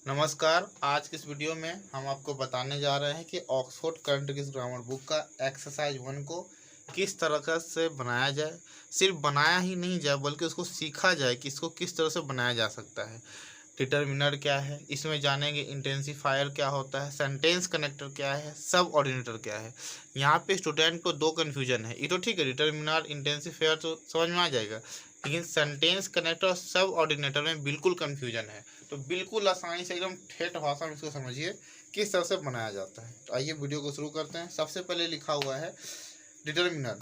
नमस्कार। आज की इस वीडियो में हम आपको बताने जा रहे हैं कि Oxford current English grammar book का एक्सरसाइज 1 को किस तरह से बनाया जाए। सिर्फ बनाया ही नहीं जाए बल्कि उसको सीखा जाए कि इसको किस तरह से बनाया जा सकता है। डिटर्मिनर क्या है, इसमें जानेंगे। इंटेंसिफायर क्या होता है, सेंटेंस कनेक्टर क्या है, सब ऑर्डिनेटर क्या है। यहाँ पे स्टूडेंट को दो कन्फ्यूजन है। ये तो ठीक है, डिटर्मिनर इंटेंसिफायर तो समझ में आ जाएगा, लेकिन सेंटेंस कनेक्टर और सब ऑर्डिनेटर में बिल्कुल कन्फ्यूजन है। तो बिल्कुल आसानी से एकदम ठेठ भाषा में इसको समझिए किस तरह से बनाया जाता है। तो आइए वीडियो को शुरू करते हैं। सबसे पहले लिखा हुआ है डिटर्मिनर,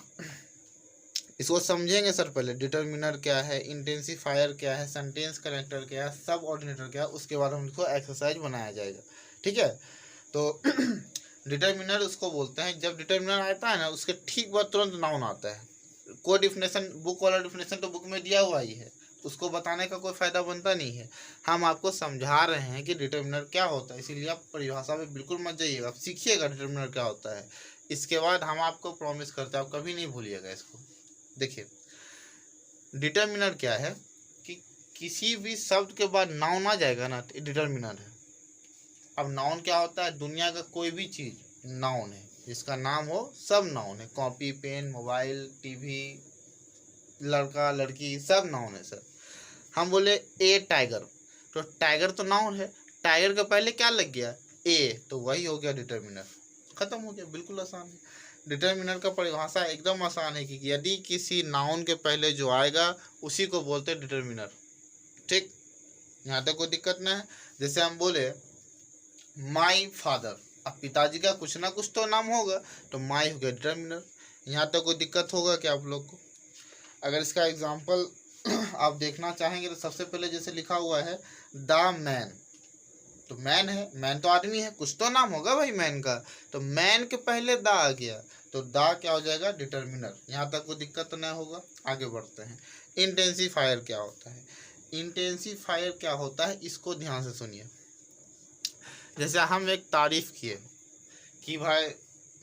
इसको समझेंगे सर। पहले डिटर्मिनर क्या है, इंटेंसिफायर क्या है, सेंटेंस कनेक्टर क्या है, सब ऑर्डिनेटर क्या है, उसके बाद हम इसको एक्सरसाइज बनाया जाएगा। ठीक है, तो डिटर्मिनर उसको बोलते हैं, जब डिटर्मिनर आता है ना उसके ठीक बाद तुरंत नाउन आता है। कोई डिफिनेशन, बुक वाला डिफिनेशन तो बुक में दिया हुआ ही है, उसको बताने का कोई फायदा बनता नहीं है। हम आपको समझा रहे हैं कि डिटर्मिनर क्या होता है, इसीलिए आप परिभाषा में बिल्कुल मत जाइएगा, आप सीखिएगा डिटर्मिनर क्या होता है। इसके बाद हम आपको प्रॉमिस करते हैं आप कभी नहीं भूलिएगा इसको। देखिए, डिटर्मिनर क्या है कि किसी भी शब्द के बाद नाउन आ जाएगा ना तो डिटर्मिनर है। अब नाउन क्या होता है, दुनिया का कोई भी चीज़ नाउन है, जिसका नाम हो सब नाउन है। कॉपी, पेन, मोबाइल, टीवी, लड़का, लड़की, सब नाउन है सर। हम बोले ए टाइगर, तो टाइगर तो नाउन है, टाइगर के पहले क्या लग गया, ए, तो वही हो गया डिटर्मिनर। खत्म हो गया, बिल्कुल आसान है। डिटर्मिनर का परिभाषा एकदम आसान है कि यदि किसी नाउन के पहले जो आएगा उसी को बोलते हैं डिटर्मिनर। ठीक, यहाँ तक कोई दिक्कत नहीं है। जैसे हम बोले माई फादर, अब पिताजी का कुछ ना कुछ तो नाम होगा, तो माई हो गया डिटर्मिनर। यहाँ तक कोई दिक्कत होगा क्या आप लोग को? अगर इसका एग्जाम्पल आप देखना चाहेंगे तो सबसे पहले जैसे लिखा हुआ है द मैन, तो मैन है, मैन तो आदमी है, कुछ तो नाम होगा भाई मैन का, तो मैन के पहले द आ गया तो द क्या हो जाएगा, डिटर्मिनर। यहाँ तक कोई दिक्कत तो नहीं होगा। आगे बढ़ते हैं। इंटेंसिफायर क्या होता है? इंटेंसिफायर क्या होता है इसको ध्यान से सुनिए। जैसे हम एक तारीफ किए कि भाई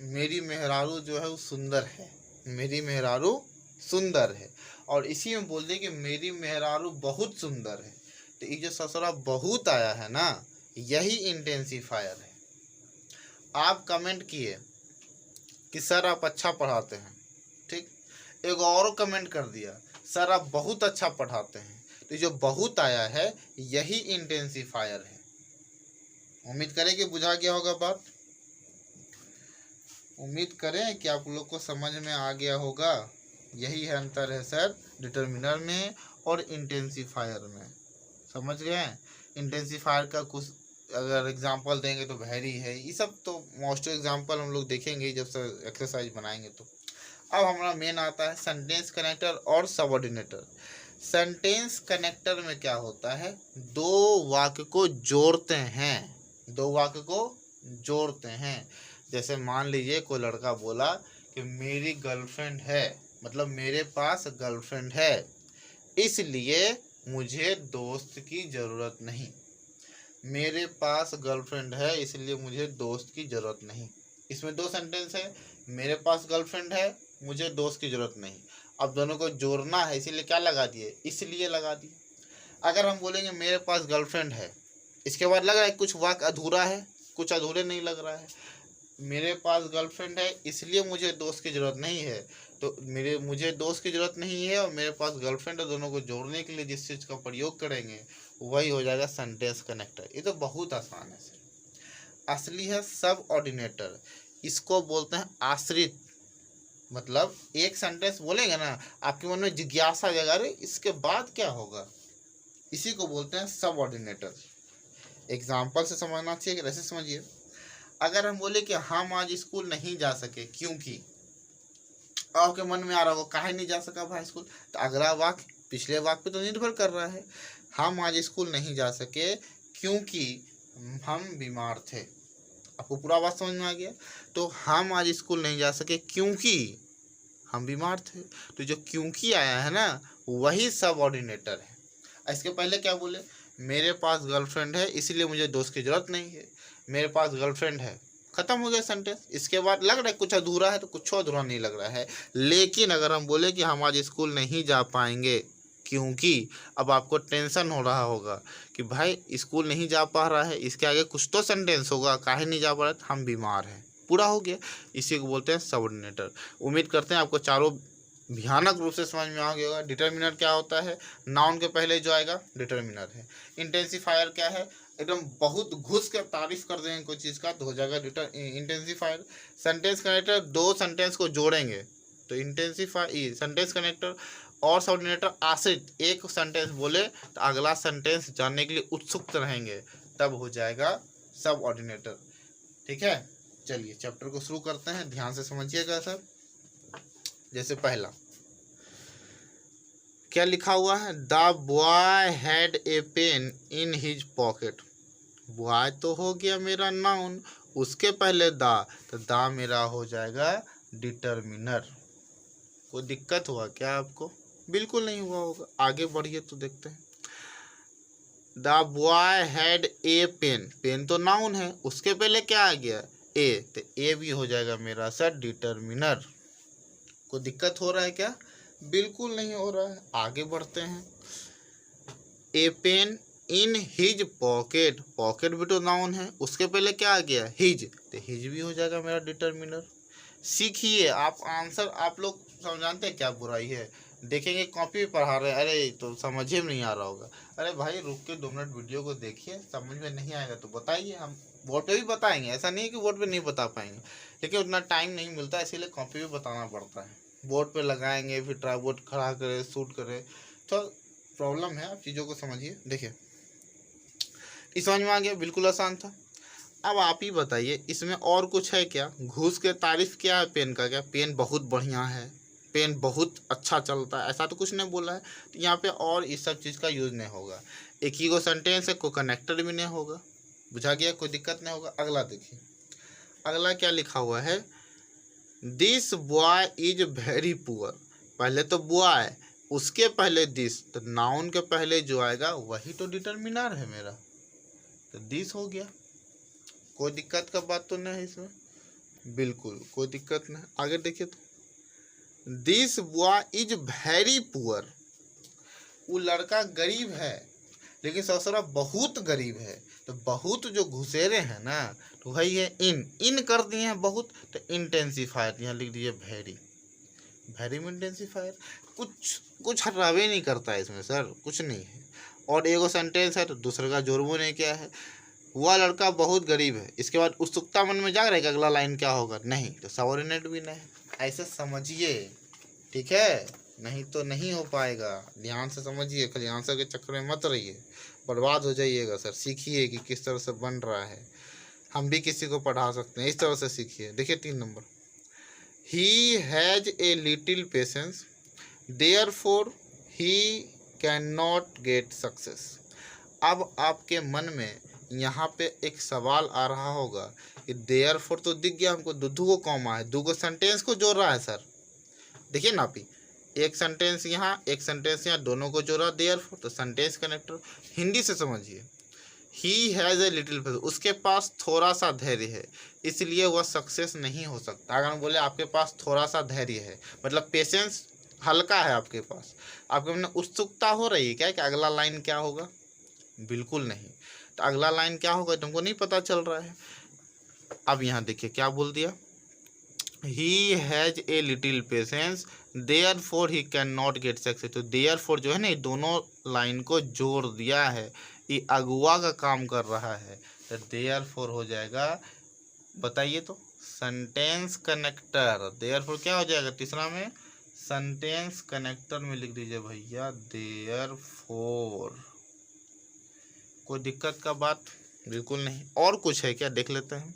मेरी मेहरारू जो है वो सुंदर है, मेरी मेहरारू सुंदर है, और इसी में बोल दे कि मेरी मेहरारू बहुत सुंदर है, तो ये जो ससुरा बहुत आया है ना, यही इंटेंसिफायर है। आप कमेंट किए कि सर आप अच्छा पढ़ाते हैं, ठीक, एक और कमेंट कर दिया सर आप बहुत अच्छा पढ़ाते हैं, तो जो बहुत आया है यही इंटेंसिफायर है। उम्मीद करें कि बुझा गया होगा बात, उम्मीद करें कि आप लोग को समझ में आ गया होगा। यही है अंतर है सर डिटर्मिनर में और इंटेंसिफायर में, समझ गए? इंटेंसिफायर का कुछ अगर एग्जांपल देंगे तो वेरी है, ये सब तो मोस्ट एग्जांपल हम लोग देखेंगे जब से एक्सरसाइज बनाएंगे। तो अब हमारा मेन आता है सेंटेंस कनेक्टर और सबऑर्डिनेटर। सेंटेंस कनेक्टर में क्या होता है, दो वाक्य को जोड़ते हैं, दो वाक्य को जोड़ते हैं। जैसे मान लीजिए कोई लड़का बोला कि मेरी गर्लफ्रेंड है, मतलब मेरे पास गर्लफ्रेंड है, इसलिए मुझे दोस्त की ज़रूरत नहीं। मेरे पास गर्लफ्रेंड है इसलिए मुझे दोस्त की ज़रूरत नहीं। इसमें दो सेंटेंस है, मेरे पास गर्लफ्रेंड है, मुझे दोस्त की ज़रूरत नहीं। अब दोनों को जोड़ना है इसीलिए क्या लगा दिए, इसलिए लगा दिए। अगर हम बोलेंगे मेरे पास गर्लफ्रेंड है, इसके बाद लग रहा है कुछ वाक्य अधूरा है, कुछ अधूरे नहीं लग रहा है। मेरे पास गर्लफ्रेंड है इसलिए मुझे दोस्त की ज़रूरत नहीं है, तो मुझे दोस्त की ज़रूरत नहीं है और मेरे पास गर्लफ्रेंड है, दोनों को जोड़ने के लिए जिस चीज़ का प्रयोग करेंगे वही हो जाएगा सेंटेंस कनेक्टर। ये तो बहुत आसान है सर। असली है सब ऑर्डिनेटर, इसको बोलते हैं आश्रित। मतलब एक सेंटेंस बोलेंगे ना, आपके मन में जिज्ञासा जाएगा, अरे इसके बाद क्या होगा, इसी को बोलते हैं सब ऑर्डिनेटर। एग्जाम्पल से समझना चाहिए, ऐसे समझिए। अगर हम बोले कि हम आज स्कूल नहीं जा सके क्योंकि, आपके मन में आ रहा होगा काहे नहीं जा सका भाई स्कूल, तो अगला वाक्य पिछले वाक्य पे तो निर्भर कर रहा है। हम आज स्कूल नहीं जा सके क्योंकि हम बीमार थे। आपको पूरा बात समझ में आ गया? तो हम आज स्कूल नहीं जा सके क्योंकि हम बीमार थे, तो जो क्योंकि आया है ना वही सब ऑर्डिनेटर है। इसके पहले क्या बोले, मेरे पास गर्लफ्रेंड है इसलिए मुझे दोस्त की ज़रूरत नहीं है। मेरे पास गर्लफ्रेंड है, खत्म हो गया सेंटेंस। इसके बाद लग रहा है कुछ अधूरा है, तो कुछ अधूरा नहीं लग रहा है। लेकिन अगर हम बोले कि हम आज स्कूल नहीं जा पाएंगे, क्योंकि अब आपको टेंशन हो रहा होगा कि भाई स्कूल नहीं जा पा रहा है, इसके आगे कुछ तो सेंटेंस होगा, काहे नहीं जा पा रहा, हम बीमार हैं, पूरा हो गया। इसी को बोलते हैं सबऑर्डिनेटर। उम्मीद करते हैं आपको चारों भयानक रूप से समझ में आ गया होगा। डिटर्मिनर क्या होता है, नाउन के पहले जो आएगा डिटर्मिनर है। इंटेंसिफायर क्या है, एकदम बहुत घुस कर तारीफ कर देंगे कोई चीज़ का तो हो जाएगा इंटेंसिफायर। सेंटेंस कनेक्टर, दो सेंटेंस को जोड़ेंगे तो इंटेंसिफाई सेंटेंस कनेक्टर। और सबऑर्डिनेटर आश्रित, एक सेंटेंस बोले तो अगला सेंटेंस जानने के लिए उत्सुक रहेंगे, तब हो जाएगा सबऑर्डिनेटर। ठीक है, चलिए चैप्टर को शुरू करते हैं, ध्यान से समझिएगा सर। जैसे पहला क्या लिखा हुआ है, the boy had a pen in his pocket. Boy तो हो गया मेरा नाउन, उसके पहले द, तो द मेरा हो जाएगा डिटर्मिनर। कोई दिक्कत हुआ क्या आपको? बिल्कुल नहीं हुआ होगा। आगे बढ़िए तो देखते हैं। The boy had a pen, pen तो नाउन है, उसके पहले क्या आ गया, ए, तो ए भी हो जाएगा मेरा सर डिटर्मिनर। कोई दिक्कत हो रहा है क्या? बिल्कुल नहीं हो रहा है। आगे बढ़ते हैं। A pen in his pocket, pocket भी तो नाउन है, उसके पहले क्या आ गया, हिज, तो हिज भी हो जाएगा मेरा डिटर्मिनर। सीखिए आप आंसर, आप लोग समझाते हैं क्या बुराई है, देखेंगे कॉपी पढ़ा रहे हैं, अरे तो समझ में नहीं आ रहा होगा। अरे भाई रुक के 2 मिनट वीडियो को देखिए, समझ में नहीं आएगा तो बताइए, हम बोर्ड पे भी बताएंगे, ऐसा नहीं है कि बोर्ड पे नहीं बता पाएंगे, लेकिन उतना टाइम नहीं मिलता, इसीलिए कॉपी पे बताना पड़ता है। बोर्ड पे लगाएंगे, फिर ट्राइपॉड खड़ा करें, शूट करें, तो प्रॉब्लम है। आप चीज़ों को समझिए। देखिए इस समझ में आ गया, बिल्कुल आसान था। अब आप ही बताइए इसमें और कुछ है क्या? घूस के तारीफ क्या है पेन का, क्या पेन बहुत बढ़िया है, पेन बहुत अच्छा चलता है, ऐसा तो कुछ नहीं बोला है। तो यहाँ पे और इस सब चीज़ का यूज़ नहीं होगा। एक ही को सेंटेंस है, कोई कनेक्टर भी नहीं होगा। बुझा गया, कोई दिक्कत नहीं होगा। अगला देखिए, अगला क्या लिखा हुआ है, this boy is very poor. पहले तो बॉय, उसके पहले दिस, तो नाउन के पहले जो आएगा वही तो डिटर्मिनर है मेरा, तो दिस हो गया। कोई दिक्कत का बात तो नहीं है इसमें, बिल्कुल कोई दिक्कत नहीं। आगे देखिए तो this boy is very poor, वो लड़का गरीब है, लेकिन ससुरा बहुत गरीब है, तो बहुत जो घुसेरे हैं ना, तो वही है इन कर दिए हैं बहुत, तो इंटेंसिफायर यहाँ लिख दीजिए वेरी, वेरी में इंटेंसिफायर। कुछ हटावे नहीं करता है इसमें सर, कुछ नहीं है। और एगो सेंटेंस है तो दूसरे का जोड़बो नहीं क्या है, वह लड़का बहुत गरीब है, इसके बाद उत्सुकता मन में जाग रहा है कि अगला लाइन क्या होगा, नहीं तो सबऑर्डिनेट भी नहीं। ऐसे समझिए, ठीक है, नहीं तो नहीं हो पाएगा। ध्यान से समझिए, खाली आंसर के चक्कर में मत रहिए, बर्बाद हो जाइएगा सर। सीखिए कि किस तरह से बन रहा है, हम भी किसी को पढ़ा सकते हैं, इस तरह से सीखिए। देखिए 3 number, he has a little patience therefore he can not get success. अब आपके मन में यहाँ पे एक सवाल आ रहा होगा कि देयरफॉर तो दिख गया हमको, दुधू को कॉमा है, 2 सेंटेंस को जोड़ रहा है सर। देखिए ना आप, एक सेंटेंस यहाँ, एक सेंटेंस यहाँ, दोनों को जोड़ा देयरफॉर, तो सेंटेंस कनेक्टर। हिंदी से समझिए, he has a little faith, उसके पास थोड़ा सा धैर्य है, इसलिए वह सक्सेस नहीं हो सकता। अगर हम बोले आपके पास थोड़ा सा धैर्य है, मतलब पेशेंस हल्का है आपके पास, आपके मन उत्सुकता हो रही है क्या कि अगला लाइन क्या होगा, बिल्कुल नहीं। तो अगला लाइन क्या होगा तुमको नहीं पता चल रहा है। अब यहाँ देखिए क्या बोल दिया, he has a little patience therefore he can not get success. तो देयरफॉर जो है ना, ये दोनों लाइन को जोड़ दिया है, ये अगुआ का काम कर रहा है, तो देयरफॉर हो जाएगा, बताइए तो, सेंटेंस कनेक्टर। देयरफॉर क्या हो जाएगा तीसरा में, सेंटेंस कनेक्टर में लिख दीजिए भैया देयरफॉर। कोई दिक्कत का बात बिल्कुल नहीं। और कुछ है क्या, देख लेते हैं।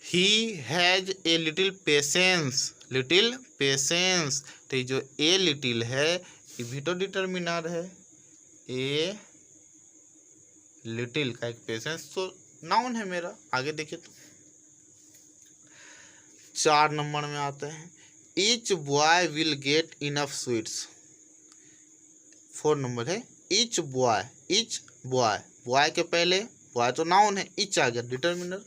He has a little patience, little patience, तो जो ए लिटिल है ये भी तो डिटर्मिनर है, ए लिटिल का एक पेशेंस तो नाउन है मेरा। आगे देखिए तो 4 नंबर में आते हैं, each boy will get enough sweets. 4 number है, each boy, each boy, boy के पहले बॉय तो नाउन है, ईच आ गया डिटर्मिनर।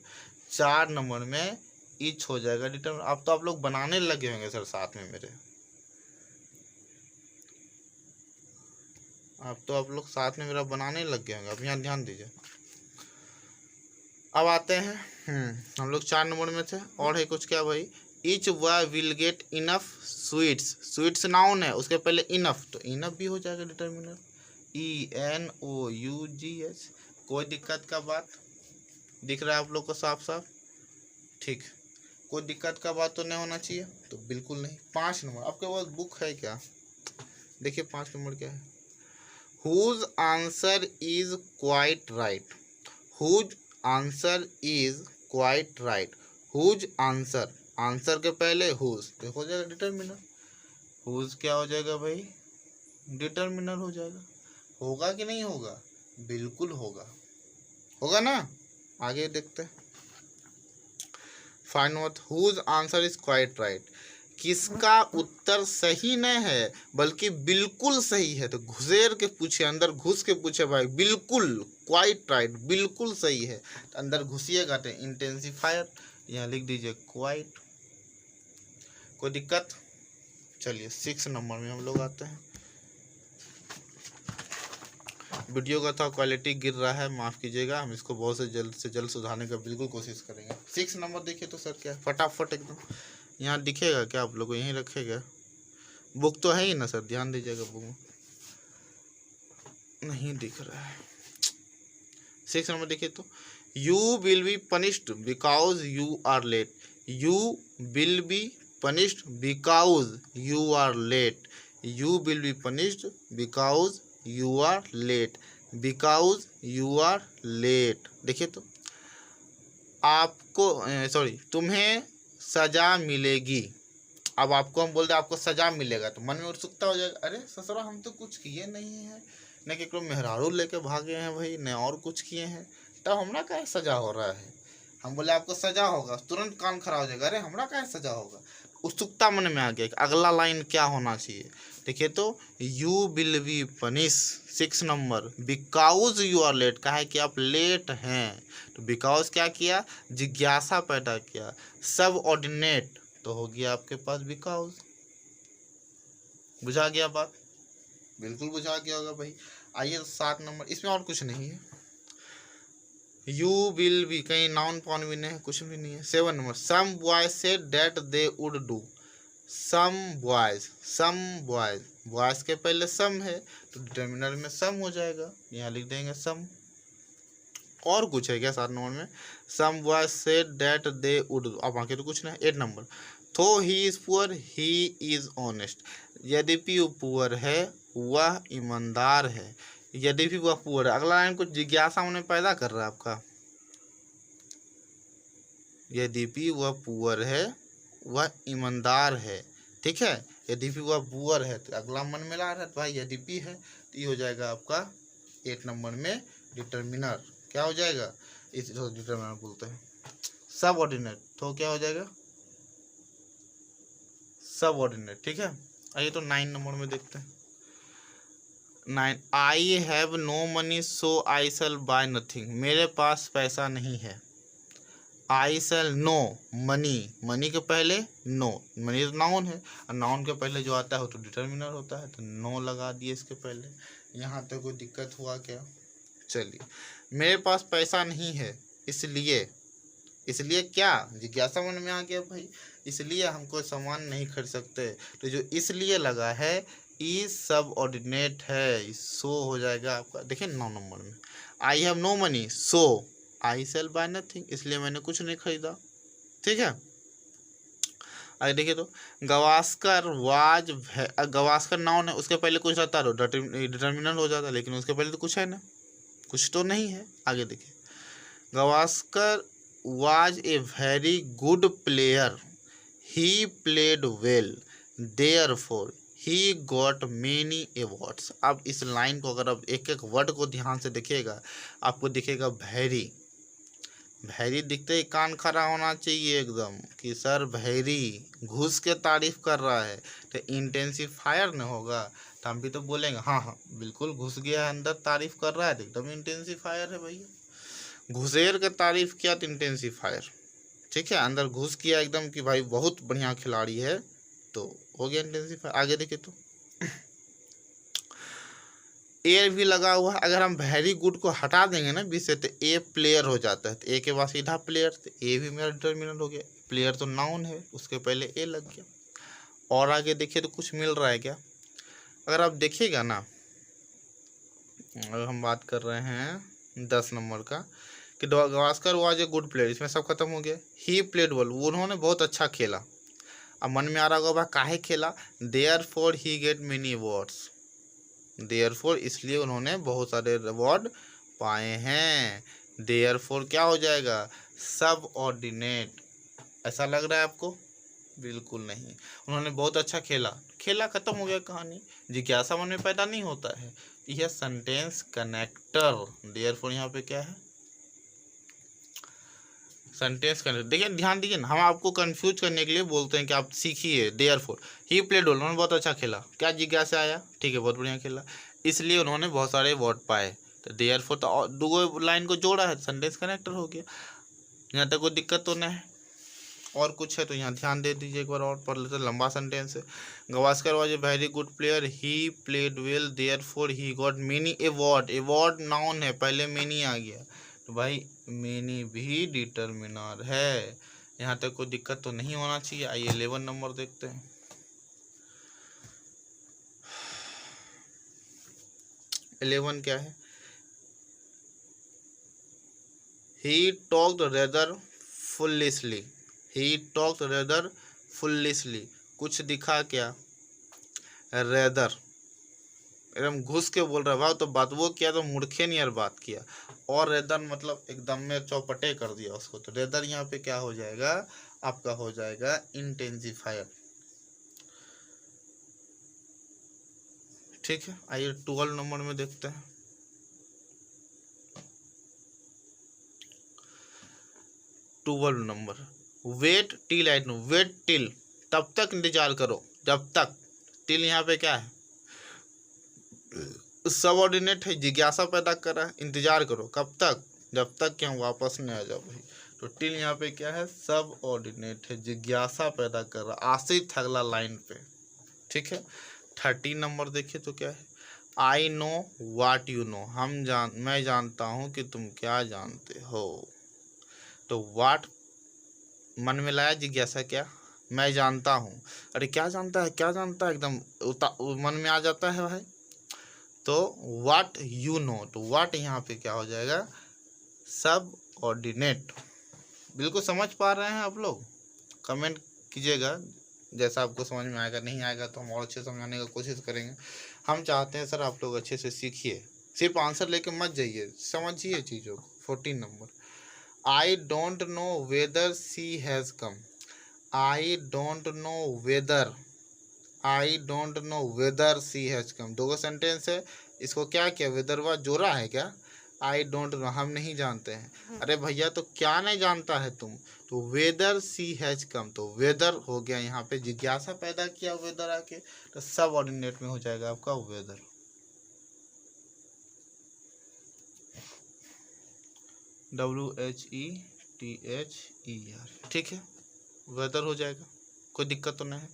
4 नंबर में ईच हो जाएगा डिटर्मिनर। अब तो आप लोग बनाने लगे होंगे सर साथ में मेरे। आप लोग साथ में मेरा बनाने लग गए होंगे। अब यहाँ ध्यान दीजिए। अब आते हैं, हम लोग 4 नंबर में थे, और है कुछ क्या भाई, each boy will get enough sweets. Sweets noun है, उसके पहले इनफ, तो इनफ भी हो जाएगा डिटर्मिनर, ENOUGH। कोई दिक्कत का बात दिख रहा है आप लोग को साफ साफ? ठीक, कोई दिक्कत का बात तो नहीं होना चाहिए, तो बिल्कुल नहीं। 5 नंबर आपके पास बुक है क्या? देखिए 5 नंबर क्या है, whose answer is quite right. Whose answer is quite right. Whose answer, answer के पहले हुज, तो हो जाएगा डिटर्मिनर। हुज क्या हो जाएगा भाई? डिटर्मिनर हो जाएगा। होगा कि नहीं होगा? बिल्कुल होगा, होगा ना। आगे देखते हैं। Find out whose answer is quite right. किसका उत्तर सही नहीं है बल्कि बिल्कुल सही है, तो घुसेर के पूछे, अंदर घुस के पूछे भाई, बिल्कुल क्वाइट राइट, बिल्कुल सही है, तो अंदर घुसिएगा तो इंटेंसिफायर, यहाँ लिख दीजिए क्वाइट। कोई दिक्कत? चलिए 6 नंबर में हम लोग आते हैं। वीडियो का था क्वालिटी गिर रहा है, माफ़ कीजिएगा, हम इसको बहुत से जल्द सुधारने का बिल्कुल कोशिश करेंगे। 6 नंबर देखिए तो सर क्या है, फटाफट एकदम यहाँ दिखेगा क्या आप लोग को? यहीं रखेगा, बुक तो है ही ना सर, ध्यान दीजिएगा, बुक नहीं दिख रहा है। 6 नंबर देखिए तो, you will be punished because you are late. You will be punished because you are late. You will be punished because you are late. Because you are late. देखिए तो, आपको सॉरी, तुम्हें सजा मिलेगी। अब आपको हम बोलते हैं आपको सजा मिलेगा, तो मन में उत्सुकता हो जाएगा, अरे ससुरा हम तो कुछ किए नहीं है, न कि कोई मेहरारू लेके भागे हैं भाई, न और कुछ किए हैं, तब हमरा क्या सजा हो रहा है। हम बोले आपको सजा होगा, तुरंत कान खड़ा हो जाएगा, अरे हमरा क्या सजा होगा। उत्सुकता मन में आ गया कि अगला लाइन क्या होना चाहिए। देखिए तो, you will be punish 6 number because you are late, कहा है कि आप लेट हैं, तो बिकॉज क्या किया, जिज्ञासा पैदा किया। सब ऑर्डिनेट, तो हो गया आपके पास बिकॉज। बुझा गया बात? बिल्कुल बुझा गया होगा भाई। आइए 7 नंबर, इसमें और कुछ नहीं है। यू विल बी, कहीं नाउन पॉन भी नहीं है, कुछ भी नहीं है। 7 number, some boys said that they would do. Some boys, some boys, boys के पहले सम है, तो डिटर्मिनर में सम हो जाएगा, यहाँ लिख देंगे सम। और कुछ है क्या 7 नंबर में? Some boys said that they would, अब बाकी तो कुछ नहीं। 8 number, though he is poor he is honest. यद्यपि वो पुअर है वह ईमानदार है। यद्यपि वह पुअर है, अगला लाइन कुछ जिज्ञासा उन्हें पैदा कर रहा है आपका। यद्यपि वह पुअर है वह ईमानदार है, ठीक है। यद्यपि वह पुअर है, तो अगला मन में ला रहा है, तो भाई यद्यपि है, तो ये हो जाएगा आपका 8 नंबर में डिटर्मिनर। क्या हो जाएगा? इस डिटर्मिनर बोलते हैं सब ऑर्डिनेट, तो क्या हो जाएगा? सब ऑर्डिनेट, ठीक है। आइए तो 9 नंबर में देखते हैं। 9, I have no money so I sell buy nothing. मेरे पास पैसा नहीं है। I sell no money, money के पहले नो, मनी तो नाउन है, और नाउन के पहले जो आता है वो तो डिटर्मिनर होता है, तो नो लगा दिए इसके पहले। यहाँ तक कोई दिक्कत हुआ क्या? चलिए, मेरे पास पैसा नहीं है, इसलिए, इसलिए क्या, जिज्ञासा मन में आ गया भाई, इसलिए हम कोई सामान नहीं खरीद सकते, तो जो इसलिए लगा है ई सब ऑर्डिनेट है, सो हो जाएगा आपका। देखिए 9 नंबर में, I have no money so I sell buy nothing, इसलिए मैंने कुछ नहीं खरीदा, ठीक है। आगे देखिए तो, गवास्कर वाज, गवास्कर नाउन है, उसके पहले कुछ रहता है डिटर्मिनल हो जाता है, लेकिन उसके पहले तो कुछ है ना, कुछ तो नहीं है। आगे देखिए, Gavaskar was a very good player. He played well. Therefore, he got many awards. अब इस लाइन को अगर आप एक एक वर्ड को ध्यान से देखिएगा, आपको दिखेगा भैरी। भैरी दिखते ही कान खड़ा होना चाहिए एकदम कि सर भैरी घुस के तारीफ कर रहा है, तो इंटेंसिफायर न होगा, तो हम भी तो बोलेंगे हाँ हाँ बिल्कुल घुस गया है अंदर, तारीफ कर रहा है, तो एकदम इंटेंसिफायर है भैया। घुसेर का तारीफ किया तो इंटेंसिफायर, ठीक है। अंदर घुस किया एकदम कि भाई बहुत बढ़िया खिलाड़ी है, तो हो गया इंटेंसिफायर। आगे देखिए तो, ए भी लगा हुआ है, अगर हम वेरी गुड को हटा देंगे ना बी से तो ए प्लेयर हो जाता है, तो ए के बाद सीधा प्लेयर, तो ए भी मेरा डिटर्मिनेंट हो गया। प्लेयर तो नाउन है, उसके पहले ए लग गया। और आगे देखिए तो कुछ मिल रहा है क्या, अगर आप देखिएगा ना, अगर हम बात कर रहे हैं 10 नंबर का कि Gavaskar was a good player, इसमें सब खत्म हो गया। ही प्लेड वेल, उन्होंने बहुत अच्छा खेला। अब मन में आ रहा होगा काहे खेला, therefore he get many awards, therefore इसलिए उन्होंने बहुत सारे अवार्ड पाए हैं। देयर फॉर क्या हो जाएगा, सब ऑर्डिनेट। ऐसा लग रहा है आपको, बिल्कुल नहीं, उन्होंने बहुत अच्छा खेला, खेला खत्म हो गया कहानी, जिज्ञासा मन में पैदा नहीं होता है। यह सेंटेंस कनेक्टर, देयरफॉर यहाँ पे क्या है, सेंटेंस कनेक्टर। देखिए ध्यान दीजिए ना, हम आपको कंफ्यूज करने के लिए बोलते हैं कि आप सीखिए। देयरफॉर ही प्लेड वेल, उन्होंने बहुत अच्छा खेला, क्या जिज्ञासा आया, ठीक है बहुत बढ़िया खेला, इसलिए उन्होंने बहुत सारे अवार्ड पाए। तो देयरफॉर तो दो लाइन को जोड़ा है, सेंटेंस कनेक्टर हो गया। यहाँ तक कोई दिक्कत तो नहीं है। और कुछ है तो यहाँ ध्यान दे दीजिए, एक बार और पढ़ लेते, लंबा सेंटेंस है। Gavaskar was a very good player, he played well, therefore he got many award. Award noun है, पहले मेनी आ गया, तो भाई मेनी भी डिटर्मिनर है। यहाँ तक कोई दिक्कत तो नहीं होना चाहिए। आइए 11 नंबर देखते हैं। 11 क्या है, he talked rather foolishly, he talked rather foolishly, कुछ दिखा क्या, रेदर एकदम घुस के बोल रहा है भाव, तो बात वो किया तो मूर्खे नियर बात किया, और रेदर मतलब एकदम में चौपटे कर दिया उसको, तो रेदर यहाँ पे क्या हो जाएगा, आपका हो जाएगा इंटेंसिफायर। ठीक है, आइए 12 नंबर में देखते हैं। 12 number, wait till I know, wait till, तब तक इंतजार करो, जब तक, टिल यहाँ पे क्या है, सबऑर्डिनेट है, जिज्ञासा पैदा कर रहा है, इंतजार करो कब तक, जब तक कि हम वापस नहीं आ जाओ भाई। तो टिल यहाँ पे क्या है, सब ऑर्डिनेट है, जिज्ञासा पैदा कर रहा, आश्रित है अगला लाइन पे। ठीक है, 13 नंबर देखिए तो क्या है, I know what you know, मैं जानता हूँ कि तुम क्या जानते हो। तो वाट मन में लाया जिज्ञासा, क्या, मैं जानता हूँ, अरे क्या जानता है, क्या जानता है, एकदम मन में आ जाता है भाई। तो वाट यू नो, तो वाट यहाँ पे क्या हो जाएगा, सब ऑर्डिनेट। बिल्कुल समझ पा रहे हैं आप लोग, कमेंट कीजिएगा जैसा आपको समझ में आएगा, नहीं आएगा तो हम और अच्छे समझाने का कोशिश करेंगे। हम चाहते हैं सर आप लोग अच्छे से सीखिए, सिर्फ आंसर लेके मत जाइए, समझिए चीज़ों को। 14 number, I don't know whether C has come, I don't know whether, I don't know whether C has come, दो सेंटेंस है, इसको क्या किया, वेदरवा जोड़ा है क्या, आई डोंट नो हम नहीं जानते हैं, अरे भैया तो क्या नहीं जानता है तुम, तो वेदर सी हैज कम, तो वेदर हो गया यहाँ पे, जिज्ञासा पैदा किया वेदर आके, तो सब ऑर्डिनेट में हो जाएगा आपका वेदर। WHETHER, ठीक है, वेदर हो जाएगा, कोई दिक्कत तो नहीं है।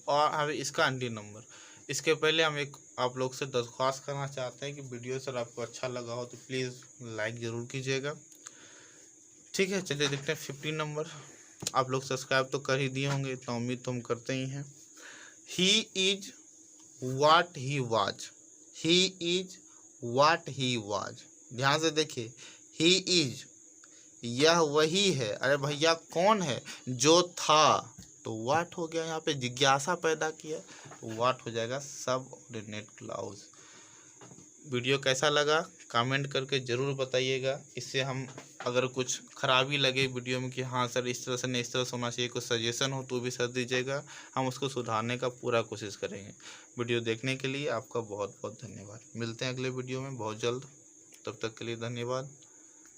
और अभी इसका अंतिम नंबर, इसके पहले हम एक आप लोग से दरख्वास्त करना चाहते हैं कि वीडियो सर आपको अच्छा लगा हो तो प्लीज़ लाइक ज़रूर कीजिएगा। ठीक है, चलिए देखते हैं 15 नंबर। आप लोग सब्सक्राइब तो कर ही दिए होंगे, इतना उम्मीद तो हम करते ही हैं। He is what he was, he is what he was, ध्यान से देखिए, ही इज यह वही है, अरे भैया कौन है, जो था, तो वाट हो गया यहाँ पे, जिज्ञासा पैदा किया, तो वाट हो जाएगा सब ऑर्डिनेट क्लाउज। वीडियो कैसा लगा कमेंट करके ज़रूर बताइएगा, इससे हम अगर कुछ खराबी लगे वीडियो में कि हाँ सर इस तरह से नहीं इस तरह से होना चाहिए, कुछ सजेशन हो तो भी सर दीजिएगा, हम उसको सुधारने का पूरा कोशिश करेंगे। वीडियो देखने के लिए आपका बहुत बहुत धन्यवाद, मिलते हैं अगले वीडियो में बहुत जल्द, तब तक के लिए धन्यवाद।